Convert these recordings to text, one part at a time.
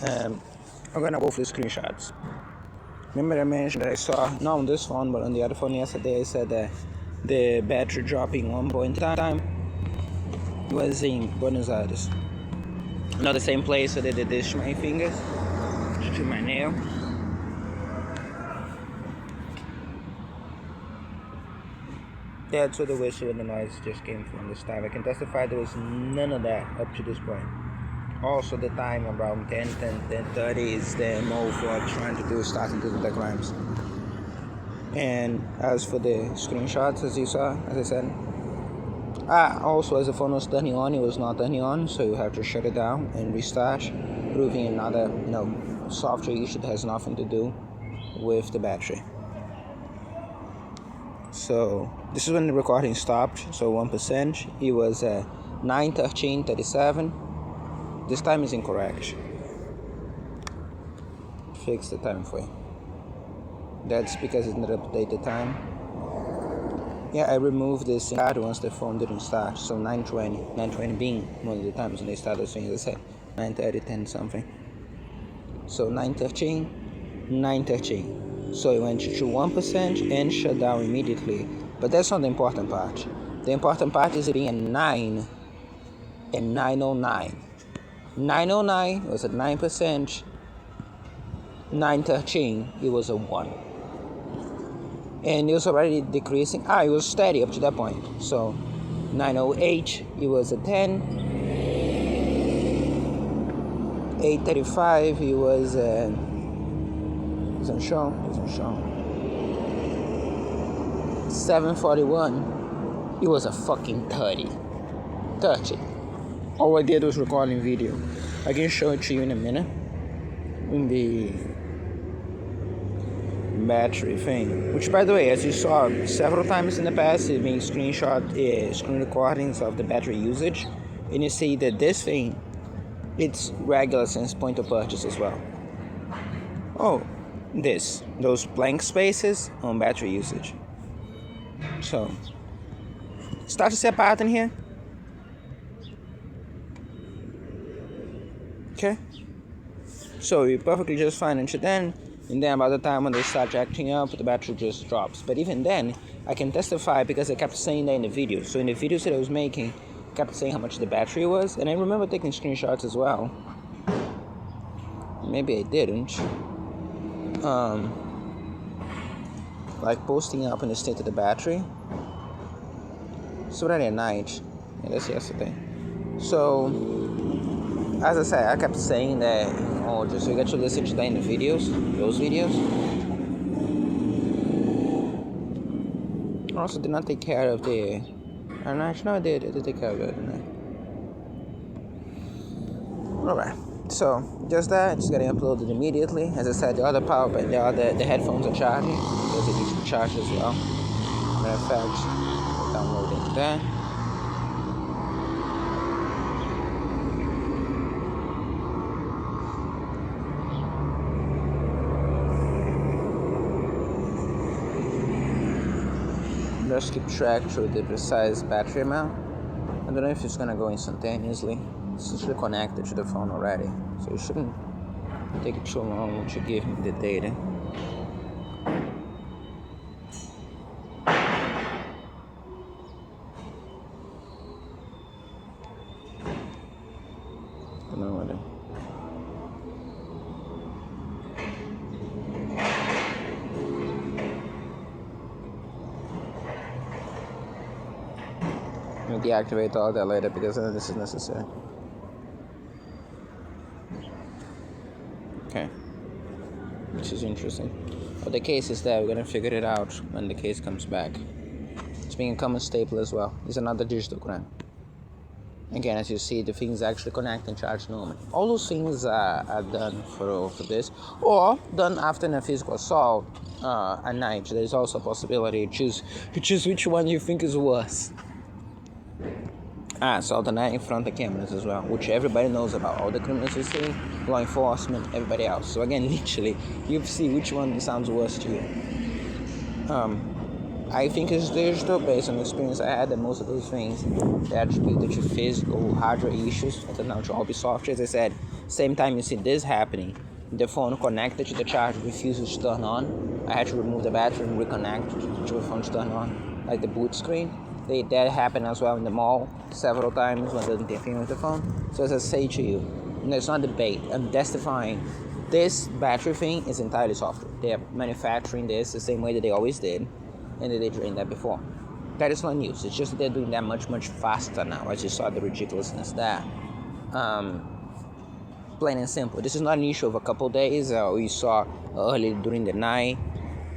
I'm gonna go through the screenshots. Remember I mentioned that I saw, not on this phone, but on the other phone yesterday, I said that the battery dropping 1 point time was in Buenos Aires. Not the same place, so they did this to my fingers, to my nail. That's where the whistle and the noise just came from this time. I can testify there was none of that up to this point. Also, the time around 10:30 is the MO for what I'm trying to do, starting to do the crimes. And as for the screenshots, as you saw, as I said, also as the phone was turning on, it was not turning on, so you have to shut it down and restart, proving another software issue that has nothing to do with the battery. So this is when the recording stopped, so 1%. It was 9:13:37. This time is incorrect. Fix the time for you. That's because it didn't update the time. Yeah, I removed this card once the phone didn't start. So 9:20 being one of the times when they started saying, as I said, 9:30, 10 something. So 9:13, 9:13. So it went to 1% and shut down immediately. But that's not the important part. The important part is it being a 9 and 909. 909 was at 9%. 9:13 it was a 1. And it was already decreasing. It was steady up to that point. So 9:08 it was a 10. 8:35 it was doesn't show. 7:41 it was a fucking 30. All I did was recording video. I can show it to you in a minute. In the battery thing, which by the way, as you saw several times in the past, it means screen recordings of the battery usage, and you see that this thing, it's regular since point of purchase as well. Those blank spaces on battery usage. So start to see a pattern here. Okay, so you're perfectly just fine until then, and then by the time when they start acting up, the battery just drops. But even then, I can testify because I kept saying that in the video. So in the videos that I was making, I kept saying how much the battery was, and I remember taking screenshots as well. Maybe I didn't. Like posting up in the state of the battery. It's already at night. Yeah, that's yesterday. So, as I said, I kept saying that, just so you get to listen to that in the videos, those videos. I also did not take care of the... Actually, no, I did take care of it, didn't I? Alright, so just that, it's getting uploaded immediately. As I said, the other power bank, the headphones are charging, because they need to be charged as well. Matter of fact, downloading that. Just keep track to the precise battery amount. I don't know if it's gonna go instantaneously. It's usually connected to the phone already, so it shouldn't take it too long to give me the data. I don't know what I'll deactivate all that later because this is necessary. Okay, which is interesting. But the case is there. We're gonna figure it out when the case comes back. It's being a common staple as well. It's another digital crime. Again, as you see, the things actually connect and charge normally. All those things are done for this, or done after a physical assault at night. There's also a possibility to choose which one you think is worse. Assault at night in front of cameras as well, which everybody knows about. All the criminals you see, law enforcement, everybody else. So again, literally, you see which one sounds worse to you. I think it's digital based on the experience I had, that most of those things they attributed to physical hardware issues, and now to all be software. As I said, Same time you see this happening, the phone connected to the charger refuses to turn on. I had to remove the battery and reconnect to the phone to turn on, like the boot screen. That happened as well in the mall several times when they're interfering with the phone. So as I say to you, it's not debate. I'm testifying. This battery thing is entirely software. They are manufacturing this the same way that they always did, and they did that before. That is not news. It's just that they're doing that much, much faster now. I just saw the ridiculousness there. Plain and simple. This is not an issue of a couple days. We saw early during the night.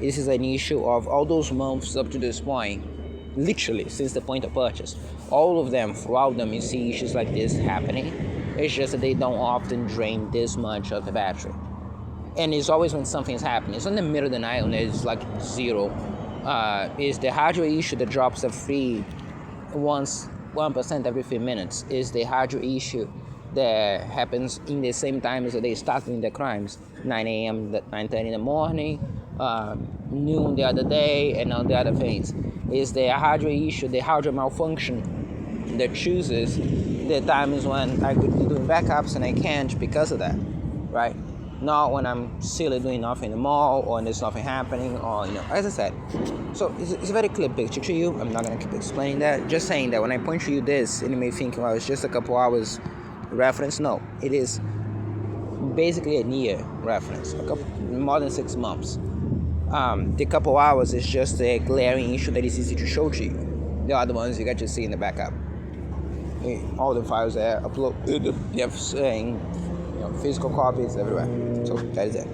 This is an issue of all those months up to this point, literally since the point of purchase. All of them, throughout them, you see issues like this happening. It's just that they don't often drain this much of the battery. And it's always when something is happening. It's in the middle of the night when it's like zero. Is the hardware issue that drops a free 1% every 3 minutes. Is the hardware issue that happens in the same time as they start doing the crimes. 9 a.m., 9:30 in the morning, noon the other day, and all the other things. Is the hardware issue, the hardware malfunction that chooses the times when I could be doing backups and I can't because of that, right? Not when I'm silly doing nothing in the mall or there's nothing happening, or as I said. So it's a very clear picture to you. I'm not gonna keep explaining that. Just saying that when I point to you this, and you may think, well, it's just a couple hours reference. No, it is basically a year reference, more than 6 months. The couple hours is just a glaring issue that is easy to show to you. The other ones you got to see in the backup. All the files are uploaded. You have physical copies everywhere. So that is it.